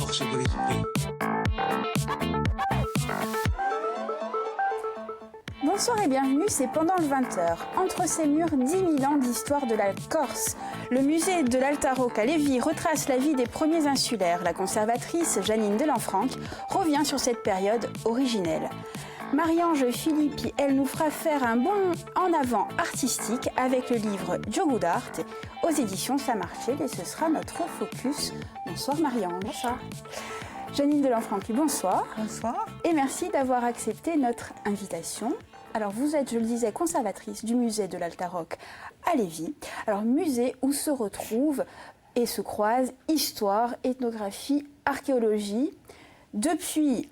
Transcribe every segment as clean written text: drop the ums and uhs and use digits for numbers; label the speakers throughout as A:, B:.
A: marché de l'esprit.
B: Bonsoir et bienvenue, c'est Pendant le 20h. Entre ces murs, 10 000 ans d'histoire de la Corse. Le musée de l'Altaroc à Lévis retrace la vie des premiers insulaires. La conservatrice Janine Delanfranc revient sur cette période originelle. Marie-Ange Filippi, elle nous fera faire un bond en avant artistique avec le livre Diogo d'Arte aux éditions Samarchiel et ce sera notre focus. Bonsoir Marie-Ange.
C: Bonsoir.
B: Janine Delanfranc, bonsoir.
C: Bonsoir.
B: Et merci d'avoir accepté notre invitation. Alors vous êtes, je le disais, conservatrice du musée de l'Altaroc à Lévis. Alors musée où se retrouvent et se croisent histoire, ethnographie, archéologie. Depuis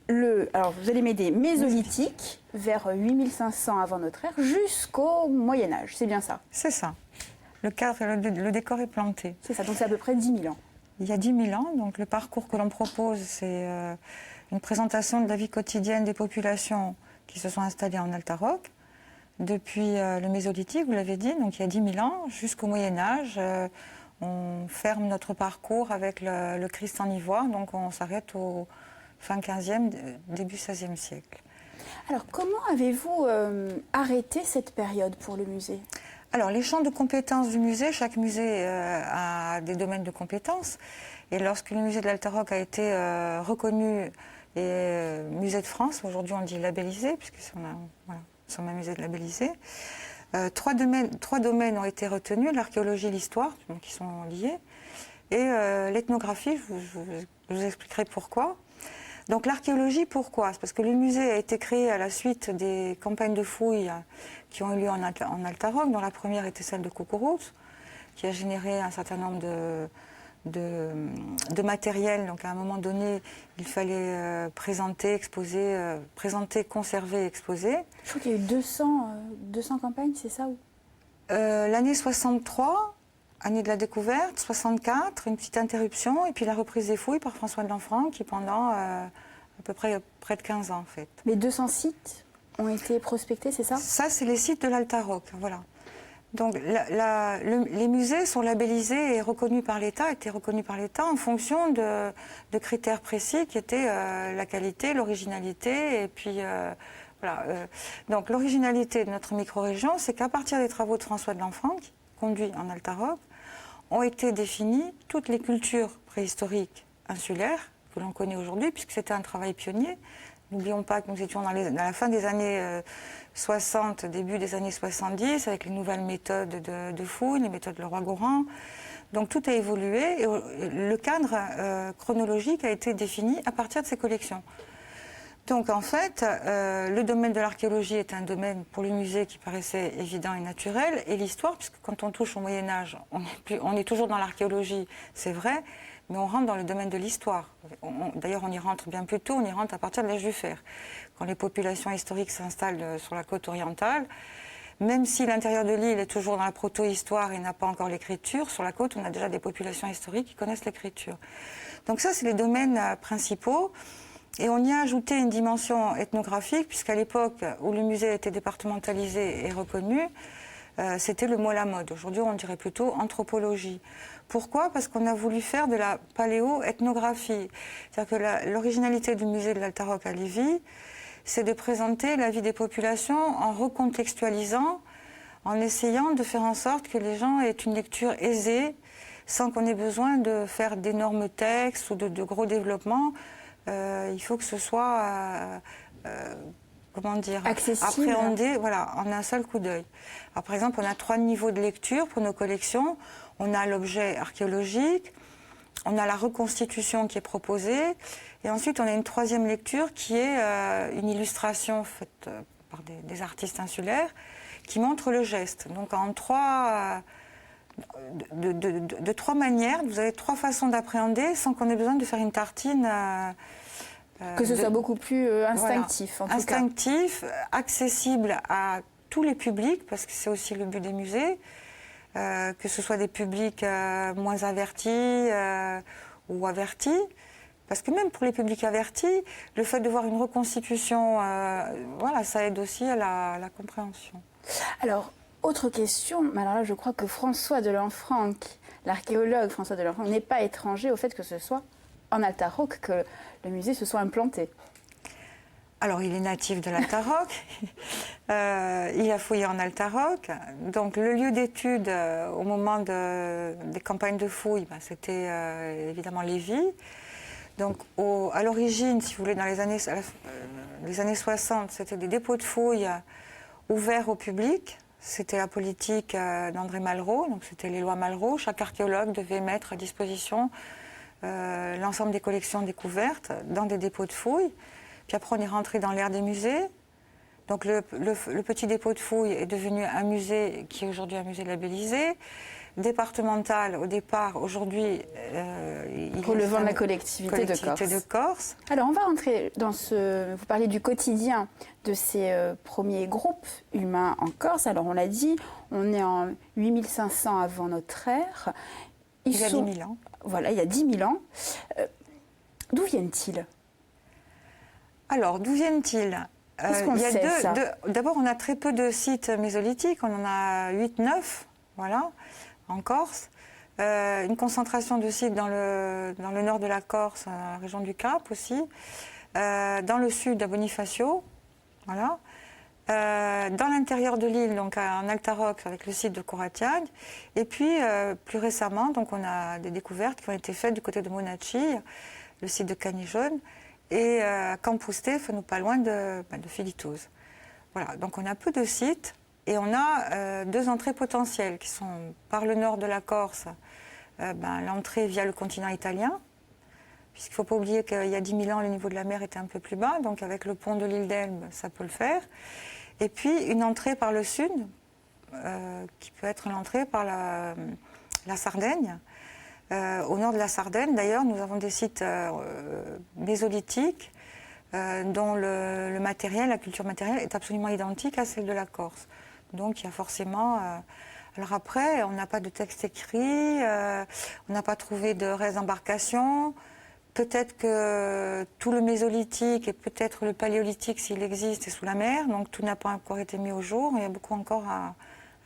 B: alors vous allez m'aider, mésolithique, vers 8500 avant notre ère, jusqu'au Moyen-Âge, c'est bien ça?
C: C'est ça. Le décor est planté.
B: C'est ça, donc c'est à peu près 10 000 ans.
C: Il y a 10 000 ans, donc le parcours que l'on propose, c'est une présentation de la vie quotidienne des populations qui se sont installées en Altaroc, depuis le Mésolithique, vous l'avez dit, donc il y a 10 000 ans, jusqu'au Moyen-Âge. On ferme notre parcours avec le Christ en ivoire, donc on s'arrête au fin 15e, début 16e siècle.
B: Alors comment avez-vous arrêté cette période pour le musée?
C: Alors, les champs de compétences du musée, chaque musée a des domaines de compétences. Et lorsque le musée de l'Altaroc a été reconnu musée de France, aujourd'hui on dit labellisé, puisque nous sommes un musée labellisé, trois domaines ont été retenus, l'archéologie et l'histoire, qui sont liés, et l'ethnographie, je vous expliquerai pourquoi. Donc l'archéologie, pourquoi? C'est parce que le musée a été créé à la suite des campagnes de fouilles qui ont eu lieu en Altaroc, dont la première était celle de Coucouroute, qui a généré un certain nombre de matériel. Donc à un moment donné, il fallait présenter, conserver, exposer.
B: Je crois qu'il y a eu 200 campagnes, c'est ça ou...
C: L'année 63, année de la découverte, 64, une petite interruption, et puis la reprise des fouilles par François Delanfranc, qui pendant à peu près de 15 ans en fait.
B: Les 200 sites ont été prospectés, c'est ça?
C: Ça, c'est les sites de l'Altaroc, voilà. Donc les musées sont labellisés et reconnus par l'État, étaient reconnus par l'État en fonction de critères précis qui étaient la qualité, l'originalité, et puis voilà. Donc l'originalité de notre micro-région, c'est qu'à partir des travaux de François Delanfranc, conduits en Altaroc, ont été définies toutes les cultures préhistoriques insulaires que l'on connaît aujourd'hui, puisque c'était un travail pionnier. N'oublions pas que nous étions dans la fin des années 60, début des années 70, avec les nouvelles méthodes de fouilles, les méthodes Leroy-Gourhan. Donc tout a évolué et le cadre chronologique a été défini à partir de ces collections. Donc en fait, le domaine de l'archéologie est un domaine pour le musée qui paraissait évident et naturel, et l'histoire, puisque quand on touche au Moyen-Âge, on est toujours dans l'archéologie, c'est vrai, mais on rentre dans le domaine de l'histoire. D'ailleurs, on y rentre bien plus tôt, on y rentre à partir de l'âge du fer. Quand les populations historiques s'installent sur la côte orientale, même si l'intérieur de l'île est toujours dans la proto-histoire et n'a pas encore l'écriture, sur la côte, on a déjà des populations historiques qui connaissent l'écriture. Donc ça, c'est les domaines principaux. Et on y a ajouté une dimension ethnographique, puisqu'à l'époque où le musée était départementalisé et reconnu, c'était le mot à la mode. Aujourd'hui, on dirait plutôt anthropologie. Pourquoi? Parce qu'on a voulu faire de la paléo-ethnographie. C'est-à-dire que l'originalité du musée de l'Altaroc à Lévis, c'est de présenter la vie des populations en recontextualisant, en essayant de faire en sorte que les gens aient une lecture aisée, sans qu'on ait besoin de faire d'énormes textes ou de gros développements. Il faut que ce soit
B: accessible,
C: appréhendé, voilà, en un seul coup d'œil. Alors, par exemple, on a 3 niveaux de lecture pour nos collections. On a l'objet archéologique, on a la reconstitution qui est proposée, et ensuite on a une 3e lecture qui est une illustration faite par des artistes insulaires qui montre le geste. Donc en de 3 manières, vous avez 3 façons d'appréhender sans qu'on ait besoin de faire une tartine.
B: Que ce soit beaucoup plus instinctif,
C: voilà,
B: en tout cas.
C: Instinctif, accessible à tous les publics, parce que c'est aussi le but des musées, que ce soit des publics moins avertis ou avertis. Parce que même pour les publics avertis, le fait de voir une reconstitution, voilà, ça aide aussi à la compréhension.
B: Alors, autre question, mais alors là, je crois que François Delanfranc, l'archéologue François Delanfranc, n'est pas étranger au fait que ce soit en Alta-Rocque que le musée se soit implanté.
C: Alors, il est natif de l'Alta-Rocque. Il a fouillé en Alta-Rocque. Donc, le lieu d'étude au moment des campagnes de fouilles, c'était évidemment Lévis. Donc, à l'origine, si vous voulez, dans les années 60, c'était des dépôts de fouilles ouverts au public. C'était la politique d'André Malraux, donc c'était les lois Malraux. Chaque archéologue devait mettre à disposition l'ensemble des collections découvertes dans des dépôts de fouilles. Puis après, on est rentré dans l'ère des musées. Donc le petit dépôt de fouilles est devenu un musée qui est aujourd'hui un musée labellisé. Départemental au départ, aujourd'hui,
B: relevant de la collectivité de Corse. Alors on va entrer dans vous parlez du quotidien de ces premiers groupes humains en Corse. Alors on l'a dit, on est en 8500 avant notre ère.
C: Il y a 10 000 ans.
B: Voilà, il y a 10 000 ans. D'où viennent-ils?
C: Alors, d'où viennent-ils?
B: Qu'est-ce qu'on sait, ça?
C: D'abord, on a très peu de sites mésolithiques. On en a 8-9, voilà, en Corse. Une concentration de sites dans le nord de la Corse, dans la région du Cap aussi. Dans le sud, à Bonifacio, voilà. Dans l'intérieur de l'île, donc en Alta-Rocque, avec le site de Coratiag. Et puis, plus récemment, donc on a des découvertes qui ont été faites du côté de Monacci, le site de Cagny-Jaune, et Campus Stefano, pas loin de Filitouse. Voilà, donc on a peu de sites, et on a deux entrées potentielles, qui sont par le nord de la Corse, l'entrée via le continent italien, puisqu'il ne faut pas oublier qu'il y a 10 000 ans, le niveau de la mer était un peu plus bas, donc avec le pont de l'île d'Elbe, ça peut le faire. Et puis une entrée par le sud, qui peut être l'entrée par la Sardaigne. Au nord de la Sardaigne, d'ailleurs, nous avons des sites mésolithiques dont le matériel, la culture matérielle est absolument identique à celle de la Corse. Donc il y a forcément... Alors après, on n'a pas de texte écrit, on n'a pas trouvé de restes d'embarcation. Peut-être que tout le mésolithique et peut-être le paléolithique, s'il existe, est sous la mer. Donc tout n'a pas encore été mis au jour. Il y a beaucoup encore à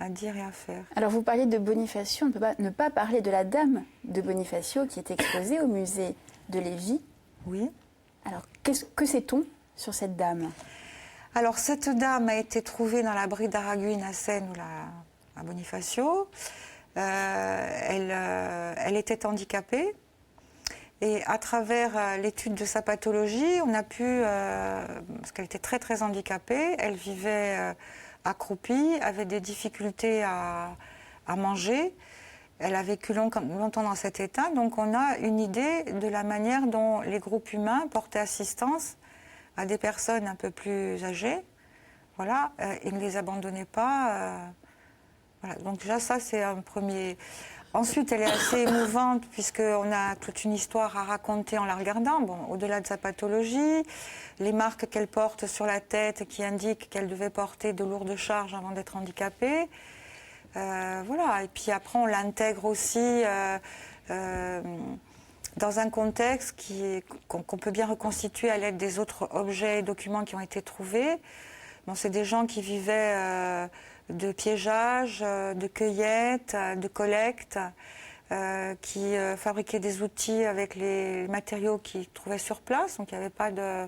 C: dire et à faire.
B: Alors vous parlez de Bonifacio, on ne peut pas ne pas parler de la dame de Bonifacio qui est exposée au musée de Lévis.
C: Oui.
B: Alors que sait-on sur cette dame?
C: Alors cette dame a été trouvée dans l'abri d'Araguine à Seine ou à Bonifacio. Elle était handicapée. Et à travers l'étude de sa pathologie, on a pu, parce qu'elle était très très handicapée, elle vivait accroupie, avait des difficultés à manger, elle a vécu longtemps dans cet état, donc on a une idée de la manière dont les groupes humains portaient assistance à des personnes un peu plus âgées, voilà, et ne les abandonnaient pas. Voilà. Donc déjà ça c'est un premier... Ensuite, elle est assez émouvante puisqu'on a toute une histoire à raconter en la regardant. Bon, au-delà de sa pathologie, les marques qu'elle porte sur la tête qui indiquent qu'elle devait porter de lourdes charges avant d'être handicapée. Voilà. Et puis après, on l'intègre aussi dans un contexte qu'on peut bien reconstituer à l'aide des autres objets et documents qui ont été trouvés. Bon, c'est des gens qui vivaient... de piégeage, de cueillette, de collecte, qui fabriquaient des outils avec les matériaux qu'ils trouvaient sur place. Donc il n'y avait pas de...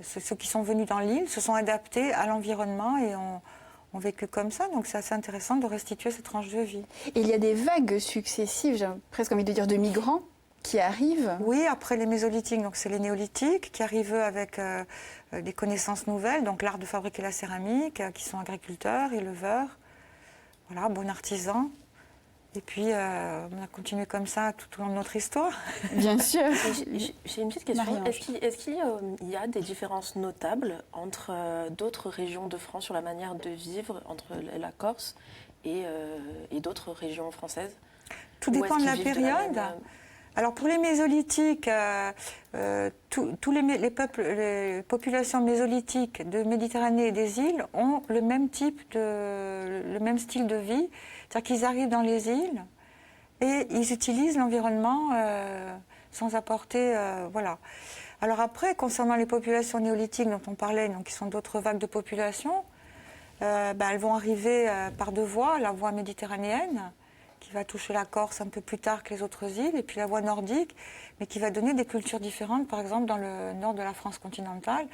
C: Ceux qui sont venus dans l'île se sont adaptés à l'environnement et ont vécu comme ça. Donc c'est assez intéressant de restituer cette tranche de vie.
B: Et il y a des vagues successives, j'ai presque envie de dire de migrants, qui arrivent.
C: Oui, après les mésolithiques, donc c'est les néolithiques qui arrivent avec des connaissances nouvelles, donc l'art de fabriquer la céramique, qui sont agriculteurs, éleveurs, voilà, bons artisans. Et puis on a continué comme ça tout au long de notre histoire.
B: Bien sûr.
A: J'ai une petite question. Est-ce qu'il y a des différences notables entre d'autres régions de France sur la manière de vivre entre la Corse et d'autres régions françaises?
C: Tout dépend de la période. Alors pour les mésolithiques, tous les populations mésolithiques de Méditerranée et des îles ont le même style de vie. C'est-à-dire qu'ils arrivent dans les îles et ils utilisent l'environnement sans apporter... voilà. Alors après, concernant les populations néolithiques dont on parlait, donc qui sont d'autres vagues de population, elles vont arriver par deux voies, la voie méditerranéenne, qui va toucher la Corse un peu plus tard que les autres îles, et puis la voie nordique, mais qui va donner des cultures différentes. Par exemple, dans le nord de la France continentale,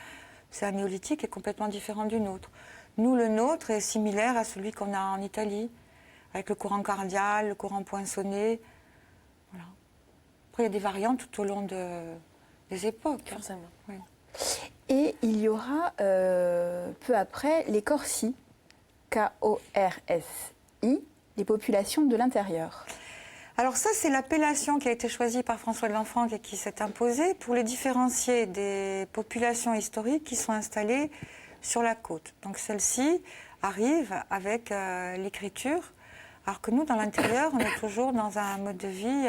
C: c'est un néolithique qui est complètement différent du nôtre. Nous, le nôtre est similaire à celui qu'on a en Italie, avec le courant cardial, le courant poinçonné. Voilà. Après, il y a des variantes tout au long des époques.
A: Forcément.
C: Oui.
B: Et il y aura peu après les Corsi, K-O-R-S-I, les populations de l'intérieur.
C: Alors ça, c'est l'appellation qui a été choisie par François de Lanfranc et qui s'est imposée pour les différencier des populations historiques qui sont installées sur la côte. Donc celle-ci arrive avec l'écriture, alors que nous, dans l'intérieur, on est toujours dans un mode de vie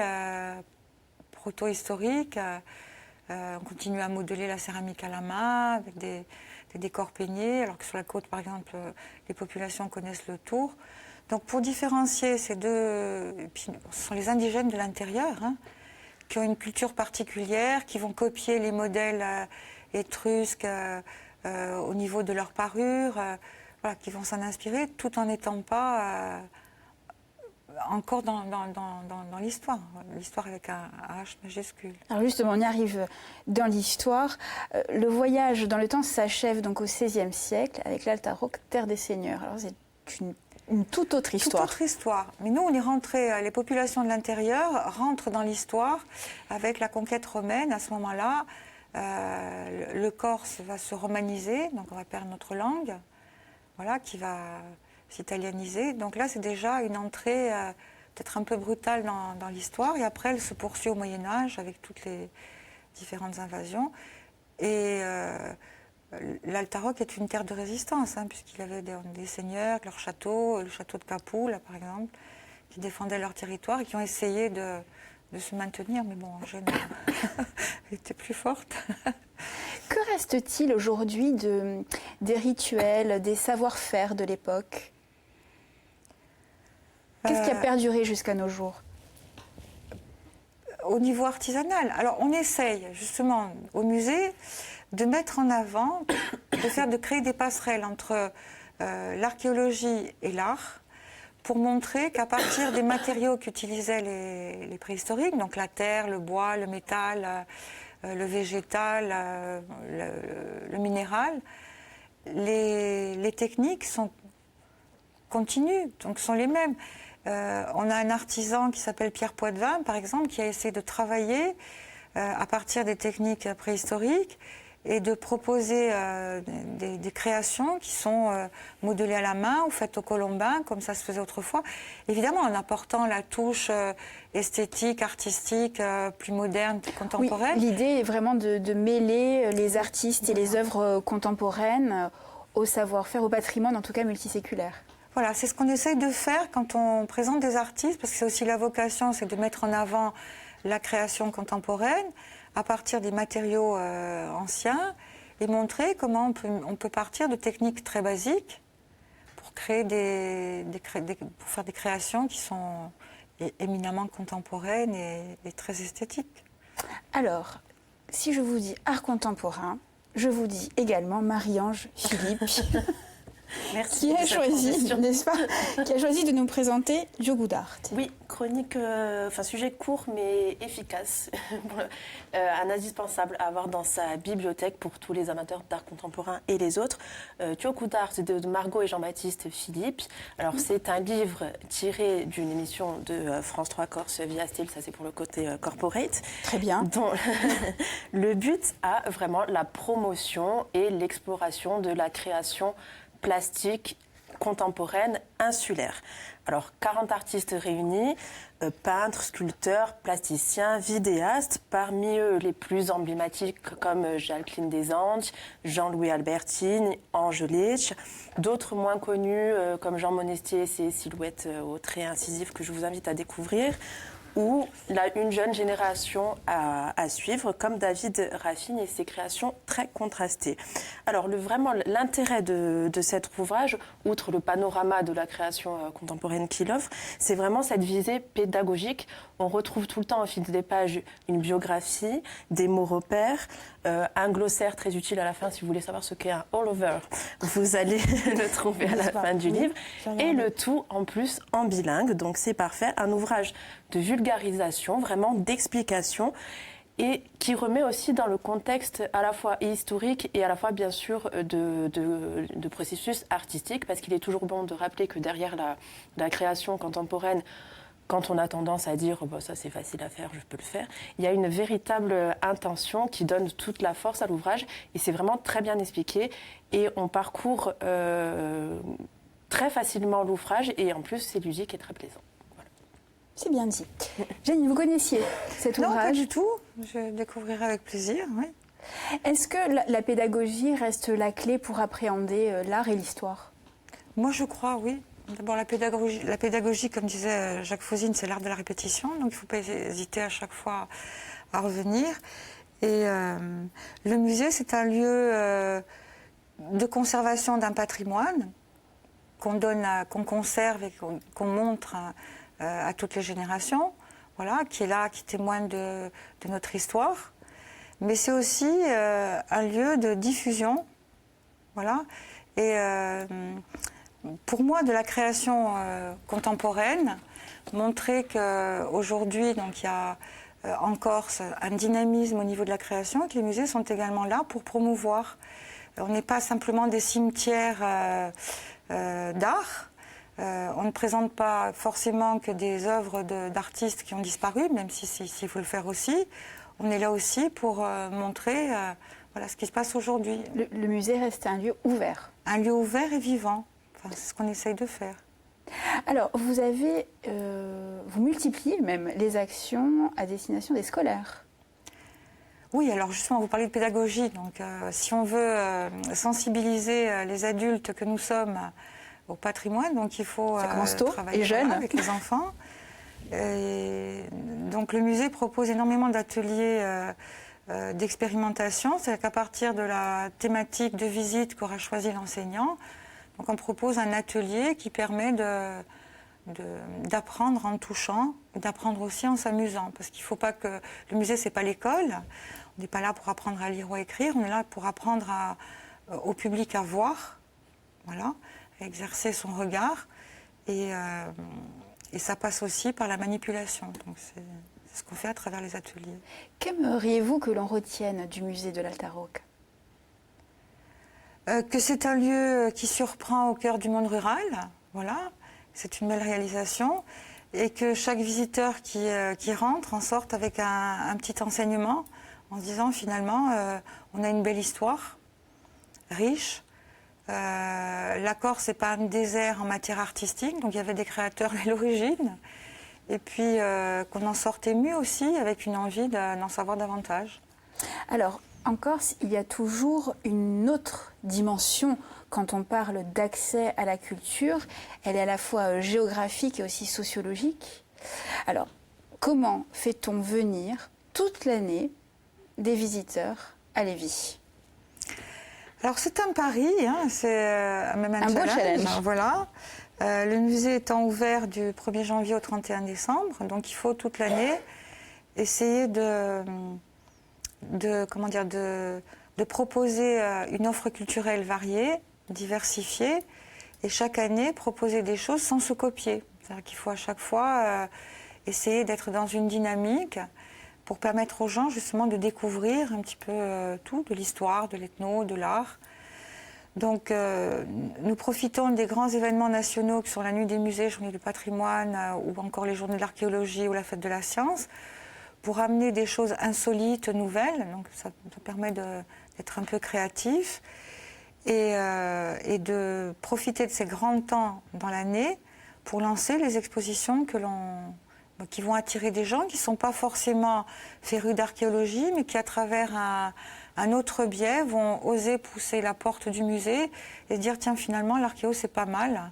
C: proto-historique. On continue à modeler la céramique à la main, avec des décors peignés, alors que sur la côte, par exemple, les populations connaissent le tour. Donc pour différencier ces deux, et puis, ce sont les indigènes de l'intérieur, hein, qui ont une culture particulière, qui vont copier les modèles étrusques au niveau de leur parure, voilà, qui vont s'en inspirer, tout en n'étant pas encore dans l'histoire, l'histoire avec un H majuscule.
B: Alors justement, on y arrive dans l'histoire. Le voyage dans le temps s'achève donc au XVIe siècle avec l'Alta-Roque, terre des seigneurs. Alors c'est une toute autre histoire.
C: Toute autre histoire. Mais nous, on est rentré, les populations de l'intérieur rentrent dans l'histoire avec la conquête romaine. À ce moment-là, le Corse va se romaniser, donc on va perdre notre langue, voilà, qui va s'italianiser. Donc là, c'est déjà une entrée peut-être un peu brutale dans l'histoire. Et après, elle se poursuit au Moyen-Âge avec toutes les différentes invasions. Et l'Alta-Roque est une terre de résistance, hein, puisqu'il y avait des seigneurs, leur château, le château de Capoue, là, par exemple, qui défendaient leur territoire et qui ont essayé de se maintenir. Mais bon, en général, elle était plus forte.
B: Que reste-t-il aujourd'hui des rituels, des savoir-faire de l'époque ? Qu'est-ce qui a perduré jusqu'à nos jours ?
C: Au niveau artisanal, alors on essaye justement au musée de mettre en avant, de créer des passerelles entre l'archéologie et l'art, pour montrer qu'à partir des matériaux qu'utilisaient les préhistoriques, donc la terre, le bois, le métal, le végétal, le minéral, les techniques continuent, donc sont les mêmes. On a un artisan qui s'appelle Pierre Poitvin, par exemple, qui a essayé de travailler à partir des techniques préhistoriques et de proposer des créations qui sont modelées à la main ou faites au colombin, comme ça se faisait autrefois. Évidemment, en apportant la touche esthétique, artistique, plus moderne, contemporaine.
B: Oui, l'idée est vraiment de mêler les artistes et les œuvres contemporaines au savoir-faire, au patrimoine, en tout cas multiséculaire.
C: Voilà, c'est ce qu'on essaye de faire quand on présente des artistes, parce que c'est aussi la vocation, c'est de mettre en avant la création contemporaine à partir des matériaux anciens et montrer comment on peut partir de techniques très basiques pour créer pour faire des créations qui sont éminemment contemporaines et très esthétiques.
B: Alors, si je vous dis art contemporain, je vous dis également Marie-Ange Philippe.
A: Merci.
B: Qui a choisi, n'est-ce pas, qui a choisi de nous présenter Diogout d'Art.
A: Oui, chronique, sujet court mais efficace, un indispensable à avoir dans sa bibliothèque pour tous les amateurs d'art contemporain et les autres. Diogout d'Art de Margot et Jean-Baptiste Philippe. Alors c'est un livre tiré d'une émission de France 3 Corse Via Style, ça c'est pour le côté corporate.
B: Très bien.
A: Dont le but a vraiment la promotion et l'exploration de la création plastique contemporaine insulaire. Alors, 40 artistes réunis, peintres, sculpteurs, plasticiens, vidéastes, parmi eux les plus emblématiques comme Jacqueline Desanges, Jean-Louis Albertine, Ange Leitch, d'autres moins connus comme Jean Monestier et ses silhouettes aux traits incisifs que je vous invite à découvrir, ou une jeune génération à suivre, comme David Raffine et ses créations très contrastées. Alors vraiment l'intérêt de cet ouvrage, outre le panorama de la création contemporaine qu'il offre, c'est vraiment cette visée pédagogique. On retrouve tout le temps au fil des pages une biographie, des mots repères, un glossaire très utile à la fin si vous voulez savoir ce qu'est un all-over. Vous allez le trouver à la fin du livre. Et le tout en plus en bilingue, donc c'est parfait. Un ouvrage de vulgarisation, vraiment d'explication, et qui remet aussi dans le contexte à la fois historique et à la fois bien sûr de processus artistique, parce qu'il est toujours bon de rappeler que derrière la création contemporaine, quand on a tendance à dire oh, ça c'est facile à faire, je peux le faire, il y a une véritable intention qui donne toute la force à l'ouvrage, et c'est vraiment très bien expliqué, et on parcourt très facilement l'ouvrage, et en plus c'est ludique et très plaisant.
B: C'est bien dit. Jenny, vous connaissiez cet ouvrage?
C: Non, pas du tout. Je découvrirai avec plaisir, oui.
B: Est-ce que la pédagogie reste la clé pour appréhender l'art et l'histoire?
C: Moi, je crois, oui. D'abord, la pédagogie, comme disait Jacques Fausine, c'est l'art de la répétition. Donc, il ne faut pas hésiter à chaque fois à revenir. Et le musée, c'est un lieu de conservation d'un patrimoine qu'on conserve et qu'on montre à toutes les générations, voilà, qui est là, qui témoigne de notre histoire. Mais c'est aussi un lieu de diffusion, voilà. Et pour moi, de la création contemporaine, montrer qu'aujourd'hui, donc il y a en Corse un dynamisme au niveau de la création, et que les musées sont également là pour promouvoir. On n'est pas simplement des cimetières d'art. On ne présente pas forcément que des œuvres d'artistes qui ont disparu, même s'il faut le faire aussi. On est là aussi pour montrer voilà, ce qui se passe aujourd'hui.
B: Le musée reste un lieu ouvert.
C: Un lieu ouvert et vivant. Enfin, c'est ce qu'on essaye de faire.
B: Alors, vous multipliez même les actions à destination des scolaires.
C: Oui, alors justement, vous parlez de pédagogie. Donc, si on veut sensibiliser les adultes que nous sommes au patrimoine, donc il faut travailler avec les enfants. Et donc le musée propose énormément d'ateliers d'expérimentation, c'est-à-dire qu'à partir de la thématique de visite qu'aura choisi l'enseignant, donc on propose un atelier qui permet d'apprendre en touchant, et d'apprendre aussi en s'amusant, parce qu'il ne faut pas que le musée c'est pas l'école, on n'est pas là pour apprendre à lire ou à écrire, on est là pour apprendre au public à voir, voilà. Exercer son regard, et ça passe aussi par la manipulation. Donc c'est ce qu'on fait à travers les ateliers.
B: Qu'aimeriez-vous que l'on retienne du musée de l'Alta Rocca?
C: Que c'est un lieu qui surprend au cœur du monde rural, voilà, c'est une belle réalisation, et que chaque visiteur qui rentre en sorte avec un petit enseignement, en se disant finalement on a une belle histoire, riche. La Corse, c'est pas un désert en matière artistique, donc il y avait des créateurs à l'origine, et puis qu'on en sorte ému aussi, avec une envie d'en savoir davantage.
B: Alors, en Corse, il y a toujours une autre dimension quand on parle d'accès à la culture. Elle est à la fois géographique et aussi sociologique. Alors, comment fait-on venir toute l'année des visiteurs à Lévis?
C: Alors c'est un pari, hein, c'est même un
B: beau challenge.
C: Voilà. Le musée étant ouvert du 1er janvier au 31 décembre, donc il faut toute l'année essayer de proposer une offre culturelle variée, diversifiée, et chaque année proposer des choses sans se copier. C'est-à-dire qu'il faut à chaque fois essayer d'être dans une dynamique pour permettre aux gens justement de découvrir un petit peu tout, de l'histoire, de l'ethno, de l'art. Donc nous profitons des grands événements nationaux que sont la Nuit des musées, Journée du patrimoine, ou encore les Journées de l'archéologie ou la Fête de la science, pour amener des choses insolites, nouvelles. Donc ça permet d'être un peu créatif et de profiter de ces grands temps dans l'année pour lancer les expositions qui vont attirer des gens qui ne sont pas forcément férus d'archéologie, mais qui, à travers un autre biais, vont oser pousser la porte du musée et se dire, tiens, finalement, l'archéo, c'est pas mal.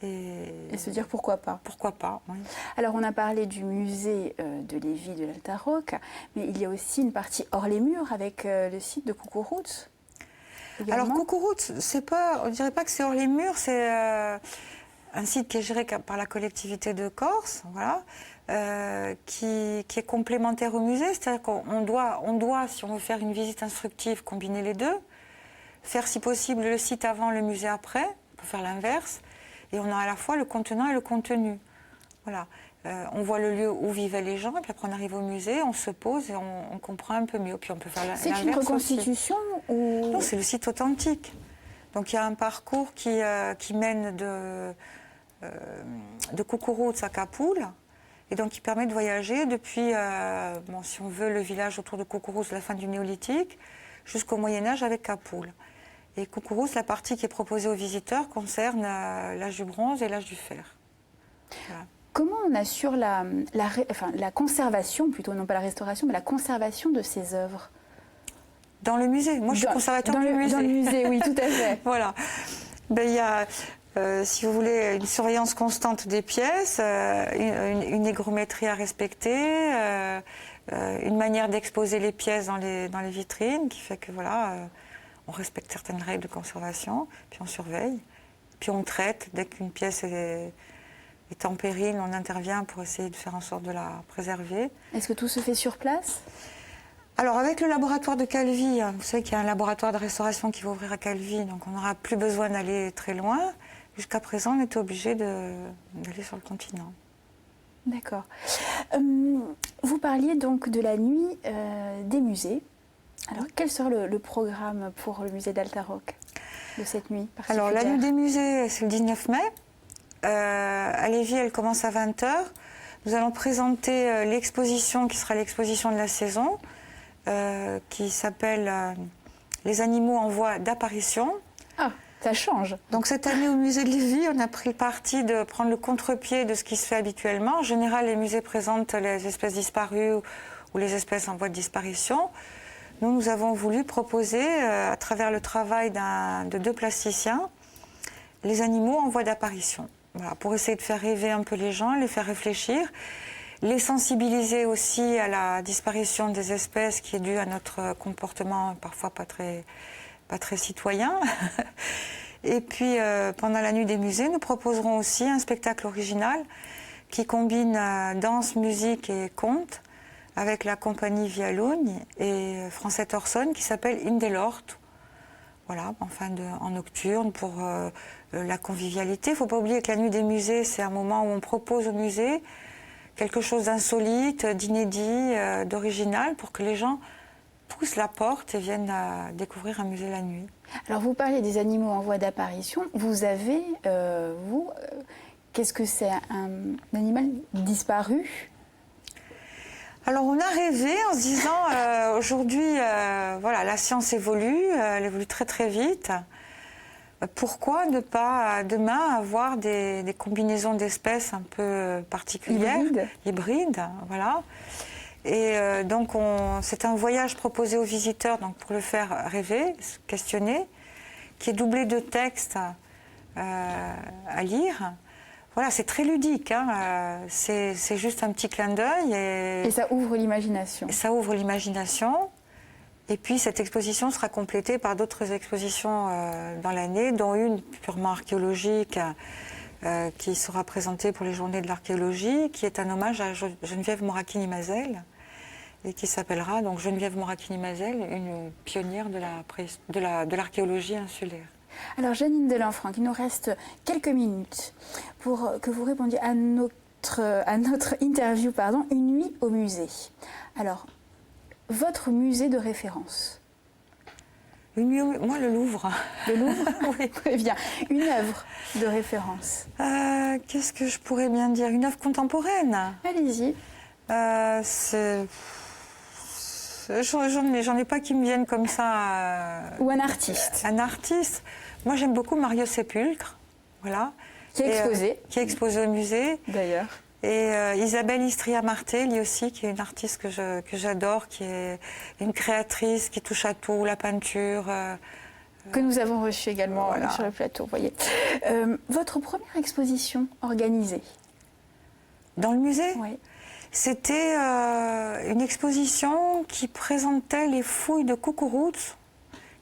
B: Et se dire pourquoi pas.
C: Pourquoi pas, oui.
B: Alors on a parlé du musée de Lévis de l'Alta-Roque, mais il y a aussi une partie hors les murs avec le site de Coucouroute.
C: Alors Coucouroute, on ne dirait pas que c'est hors les murs, c'est un site qui est géré par la collectivité de Corse, voilà, qui est complémentaire au musée, c'est-à-dire qu'on doit, si on veut faire une visite instructive, combiner les deux, faire si possible le site avant, le musée après, on peut faire l'inverse, et on a à la fois le contenant et le contenu. Voilà. On voit le lieu où vivaient les gens, et puis après on arrive au musée, on se pose et on comprend un peu mieux. Puis on peut faire l'inverse.
B: C'est une reconstitution ou...
C: Non, c'est le site authentique. Donc il y a un parcours qui mène de Coucouroute à Capoul, et donc qui permet de voyager depuis, si on veut, le village autour de Coucouroute de la fin du Néolithique, jusqu'au Moyen-Âge avec Capoul. Et Coucouroute, la partie qui est proposée aux visiteurs concerne l'âge du bronze et l'âge du fer. Voilà.
B: Comment on assure la conservation, plutôt non pas la restauration, mais la conservation de ces œuvres?
C: Dans le musée. Moi, je suis conservateur du musée.
B: Dans le musée, oui, tout à fait.
C: Voilà. Ben, il y a, si vous voulez, une surveillance constante des pièces, une hygrométrie à respecter, une manière d'exposer les pièces dans les vitrines, qui fait que voilà, on respecte certaines règles de conservation, puis on surveille, puis on traite dès qu'une pièce est en péril, on intervient pour essayer de faire en sorte de la préserver.
B: Est-ce que tout se fait sur place?
C: Alors avec le laboratoire de Calvi, vous savez qu'il y a un laboratoire de restauration qui va ouvrir à Calvi, donc on n'aura plus besoin d'aller très loin. Jusqu'à présent, on était obligé d'aller sur le continent.
B: D'accord. Vous parliez donc de la nuit des musées. Alors quel sera le programme pour le musée d'Alta-Roque de cette nuit particulière?
C: Alors la nuit des musées, c'est le 19 mai. À Lévis, elle commence à 20h. Nous allons présenter l'exposition qui sera l'exposition de la saison, qui s'appelle Les animaux en voie d'apparition.
B: Ah, ça change.
C: Donc cette année au musée de Lévis, on a pris le parti de prendre le contre-pied de ce qui se fait habituellement. En général, les musées présentent les espèces disparues ou les espèces en voie de disparition. Nous avons voulu proposer, à travers le travail de 2 plasticiens, les animaux en voie d'apparition. Voilà, pour essayer de faire rêver un peu les gens, les faire réfléchir, les sensibiliser aussi à la disparition des espèces qui est due à notre comportement parfois pas très citoyen. Et puis pendant la nuit des musées, nous proposerons aussi un spectacle original qui combine danse, musique et conte avec la compagnie Vialogne et Francette Orson qui s'appelle Indelort. Voilà, en nocturne pour la convivialité. Il ne faut pas oublier que la nuit des musées, c'est un moment où on propose au musée quelque chose d'insolite, d'inédit, d'original pour que les gens poussent la porte et viennent découvrir un musée la nuit.
B: Alors vous parlez des animaux en voie d'apparition. Vous avez, qu'est-ce que c'est un animal disparu?
C: Alors on a rêvé en se disant aujourd'hui, voilà, la science évolue, elle évolue très très vite. Pourquoi ne pas demain avoir des combinaisons d'espèces un peu particulières, hybrides, voilà. Et donc c'est un voyage proposé aux visiteurs donc pour le faire rêver, se questionner, qui est doublé de textes à lire. Voilà, c'est très ludique, hein. C'est juste un petit clin d'œil.
B: Et ça ouvre l'imagination.
C: Et ça ouvre l'imagination. Et puis cette exposition sera complétée par d'autres expositions dans l'année, dont une purement archéologique qui sera présentée pour les Journées de l'archéologie, qui est un hommage à Geneviève Moracchini-Mazel, et qui s'appellera donc Geneviève Moracchini-Mazel, une pionnière de l'archéologie insulaire.
B: Alors Janine Delanfranc, il nous reste quelques minutes pour que vous répondiez à notre interview, une nuit au musée. Alors, votre musée de référence?
C: Moi, le Louvre.
B: Le Louvre?
C: Oui.
B: Très bien. Une œuvre de référence?
C: Qu'est-ce que je pourrais bien dire? Une œuvre contemporaine?
B: Allez-y.
C: J'en ai pas qui me viennent comme ça.
B: Ou un artiste?
C: Un artiste. Moi, j'aime beaucoup Mario Sepulcre, voilà.
B: Qui est exposé.
C: Qui est exposé au musée.
B: D'ailleurs.
C: Et Isabelle Istria-Marté, lui aussi, qui est une artiste que j'adore, qui est une créatrice qui touche à tout, la peinture,
B: Que nous avons reçu également
C: voilà.
B: sur le plateau, vous voyez. Votre première exposition organisée?
C: Dans le musée?
B: Oui.
C: C'était une exposition qui présentait les fouilles de Coucouroute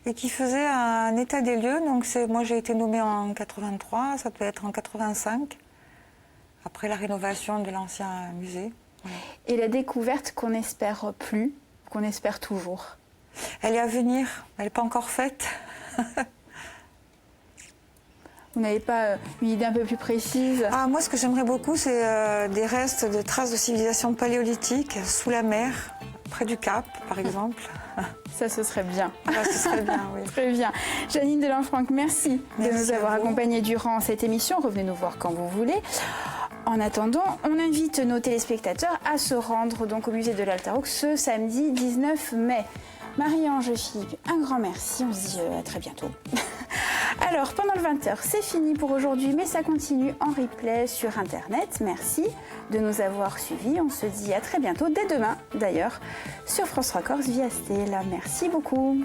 C: et qui faisait un état des lieux. Donc moi j'ai été nommée en 83, ça devait être en 85, après la rénovation de l'ancien musée. Voilà.
B: Et la découverte qu'on n'espère plus, qu'on espère toujours?
C: Elle est à venir, elle n'est pas encore faite.
B: Vous n'avez pas une idée un peu plus précise?
C: Ah, moi, ce que j'aimerais beaucoup, c'est des restes de traces de civilisation paléolithique sous la mer, près du Cap, par exemple.
B: Ça, ce serait bien.
C: Ah, ce serait bien, oui.
B: Très bien. Janine Delanfranc, merci de nous avoir
C: à vous.
B: accompagnés durant cette émission. Revenez nous voir quand vous voulez. En attendant, on invite nos téléspectateurs à se rendre donc au musée de l'Altaroc ce samedi 19 mai. Marie-Ange Figue, un grand merci. On se dit à très bientôt. Alors, pendant le 20h, c'est fini pour aujourd'hui, mais ça continue en replay sur Internet. Merci de nous avoir suivis. On se dit à très bientôt, dès demain d'ailleurs, sur France 3 Corse via Stella. Merci beaucoup.